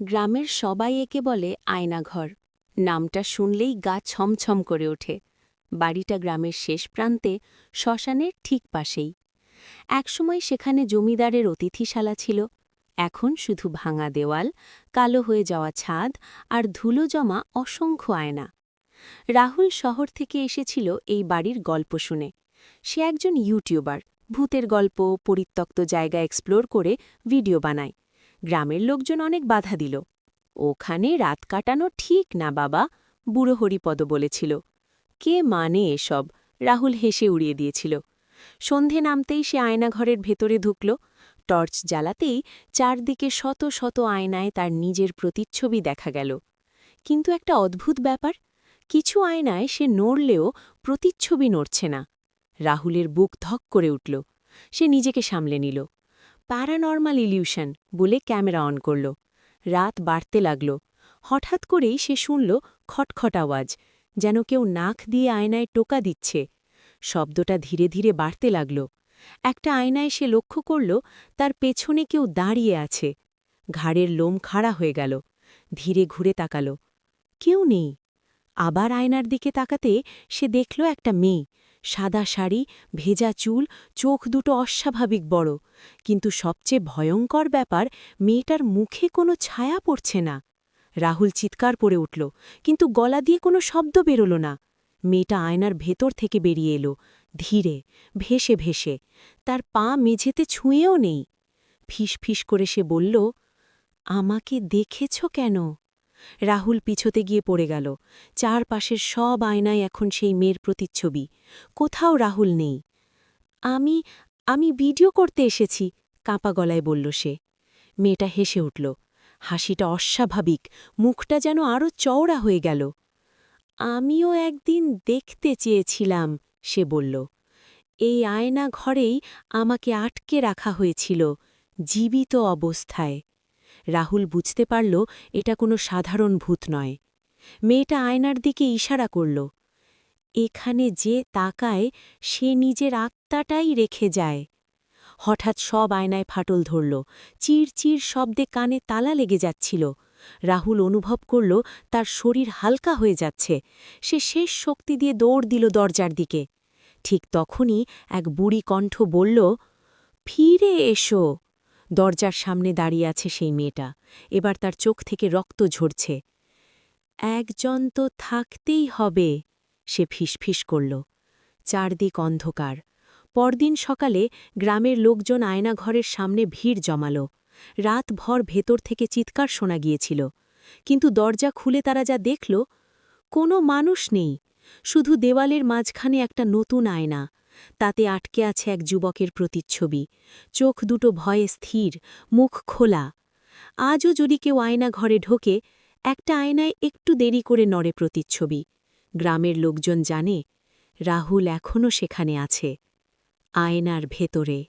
গ্রামের সবাই একে বলে আয়নাঘর। নামটা শুনলেই গা ছমছম করে ওঠে। বাড়িটা গ্রামের শেষ প্রান্তে, শ্মশানের ঠিক পাশেই। একসময় সেখানে জমিদারের অতিথিশালা ছিল। এখন শুধু ভাঙা দেওয়াল, কালো হয়ে যাওয়া ছাদ আর ধুলো জমা অসংখ্য আয়না। রাহুল শহর থেকে এসেছিল এই বাড়ির গল্প শুনে। সে একজন ইউটিউবার, ভূতের গল্প, পরিত্যক্ত জায়গা এক্সপ্লোর করে ভিডিও বানায়। গ্রামের লোকজন অনেক বাধা দিল। ওখানে রাত কাটানো ঠিক না বাবা, বুড়ো হরিপদ বলেছিল। কে মানে এসব? রাহুল হেসে উড়িয়ে দিয়েছিল। সন্ধে নামতেই সে আয়নাঘরের ভেতরে ঢুকল। টর্চ জ্বালাতেই চারদিকে শত শত আয়নায় তার নিজের প্রতিচ্ছবি দেখা গেল। কিন্তু একটা অদ্ভুত ব্যাপার, কিছু আয়নায় সে নড়লেও প্রতিচ্ছবি নড়ছে না। রাহুলের বুক ধক করে উঠল। সে নিজেকে সামলে নিল। প্যারানর্মাল ইলিউশন বলে ক্যামেরা অন করল। রাত বাড়তে লাগল। হঠাৎ করেই সে শুনল খটখট আওয়াজ, যেন কেউ নাক দিয়ে আয়নায় টোকা দিচ্ছে। শব্দটা ধীরে ধীরে বাড়তে লাগল। একটা আয়নায় সে লক্ষ্য করল তার পেছনে কেউ দাঁড়িয়ে আছে। ঘাড়ের লোম খাড়া হয়ে গেল। ধীরে ঘুরে তাকাল। কেউ নেই। আবার আয়নার দিকে তাকাতে সে দেখল একটা মেয়ে, সাদা শাড়ি, ভেজা চুল, চোখ দুটো অস্বাভাবিক বড়। কিন্তু সবচেয়ে ভয়ঙ্কর ব্যাপার, মেয়েটার মুখে কোনো ছায়া পড়ছে না। রাহুল চিৎকার করে উঠল, কিন্তু গলা দিয়ে কোনো শব্দ বেরোল না। মেয়েটা আয়নার ভেতর থেকে বেরিয়ে এলো, ধীরে, ভেসে ভেসে। তার পা মেঝেতে ছুঁয়েও নেই। ফিস করে সে বলল, আমাকে দেখেছ কেন? রাহুল পিছতে গিয়ে পড়ে গেল। চারপাশের সব আয়নায় এখন সেই মেয়ের প্রতিচ্ছবি। কোথাও রাহুল নেই। আমি আমি ভিডিও করতে এসেছি, কাঁপা গলায় বলল সে। মেয়েটা হেসে উঠল। হাসিটা অস্বাভাবিক, মুখটা যেন আরও চওড়া হয়ে গেল। আমিও একদিন দেখতে চেয়েছিলাম, সে বলল। এই আয়না ঘরেই আমাকে আটকে রাখা হয়েছিল, জীবিত অবস্থায়। রাহুল বুঝতে পারল এটা কোনো সাধারণ ভূত নয়। মেয়েটা আয়নার দিকে ইশারা করল। এখানে যে তাকায় সে নিজের আত্মাটাই রেখে যায়। হঠাৎ সব আয়নায় ফাটল ধরল। চির শব্দে কানে তালা লেগে যাচ্ছিল। রাহুল অনুভব করল তার শরীর হালকা হয়ে যাচ্ছে। সে শেষ শক্তি দিয়ে দৌড় দিল দরজার দিকে। ঠিক তখনই এক বুড়ি কণ্ঠ বলল, ফিরে এসো। দরজার সামনে দাঁড়িয়ে আছে সেই মেয়েটা। এবার তার চোখ থেকে রক্ত ঝরছে। একজন তো থাকতেই হবে, সে ফিসফিস করল। চারদিক অন্ধকার। পরদিন সকালে গ্রামের লোকজন আয়নাঘরের সামনে ভিড় জমাল। রাতভর ভেতর থেকে চিৎকার শোনা গিয়েছিল। কিন্তু দরজা খুলে তারা যা দেখল, কোনো মানুষ নেই, শুধু দেওয়ালের মাঝখানে একটা নতুন আয়না। তাতে আটকে আছে এক যুবকের প্রতিচ্ছবি। চোখ দুটো ভয়ে স্থির, মুখ খোলা। আজও যদি কেউ আয়না ঘরে ঢোকে, একটা আয়নায় একটু দেরি করে নড়ে প্রতিচ্ছবি। গ্রামের লোকজন জানে রাহুল এখনও সেখানে আছে, আয়নার ভেতরে।